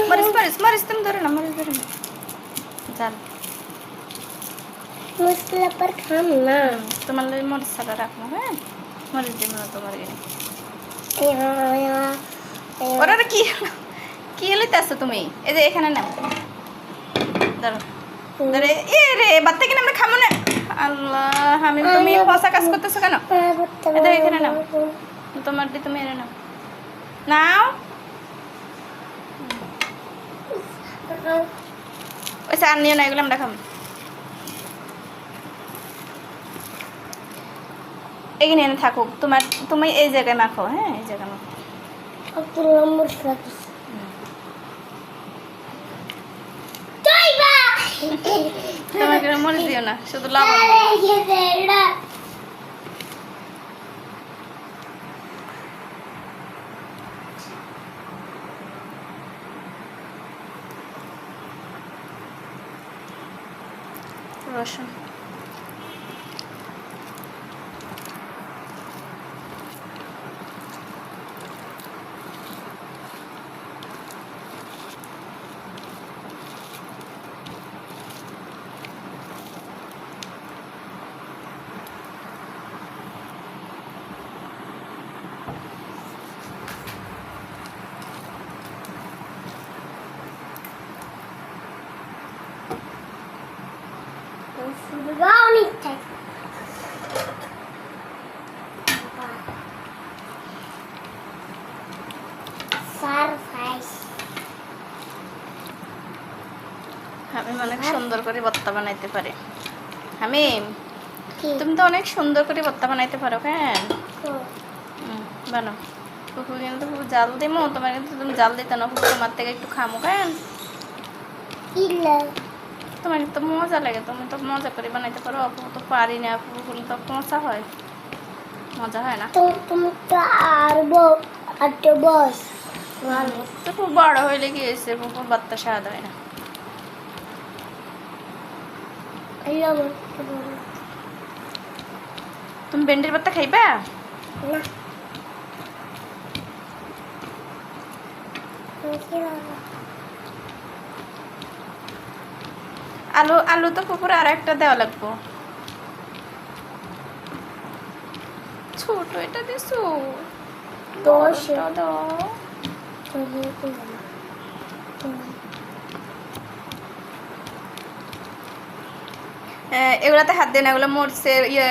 मरीच मरीच मरीच तुम्ही धरू ना मरीच धरू ना चाल मसला पर खाम ना तुम्हाला मरीच सगळं राखणं হ্যাঁ मरीच দিন না তোমার গিয়ে ওরা কি কি লইতাছো তুমি এই যে এখানে নাও ধরো ধরে এ রে বাত্তা কিনা আমরা খামো না আল্লাহ আমি তুমি পয়সা কাজ করতেছো কেন এটা এখানে নাও তোমার দি তুমি এনে নাও নাও ওই চার নিও না এগুলো আমরা খাবো এখানে এনে থাকুক তোমার তুমি এই জায়গায় মাখো হ্যাঁ এই জায়গায় মাখো তোমাকে মনে দিও না শুধু লবণ রসুন আমি অনেক সুন্দর করে ভর্তা বানাইতে পারি হামিম তুমি তো অনেক সুন্দর করে ভর্তা বানাইতে পারো হ্যাঁ বানাও পুকুর কিন্তু খুব জাল দিমো তোমার কিন্তু তুমি জাল দিতে না তোমার থেকে একটু খামো কেন তোমার তো মজা লাগে তুমি তো মজা করে বানাইতে পারো আপু তো পারি না আপু বলে তো মজা হয় মজা হয় না তুমি তো আর বস তো খুব বড় হইলে কি হয়েছে পুকুর বাচ্চা স্বাদ হয় না তুমি ভেন্ডির ভর্তা খাইবা আলু আলু তো পুকুরে আর একটা দেওয়া লাগবো ছোট এটা দিছো এগুলাতে হাত দেয় না এগুলো মরছে ইয়ে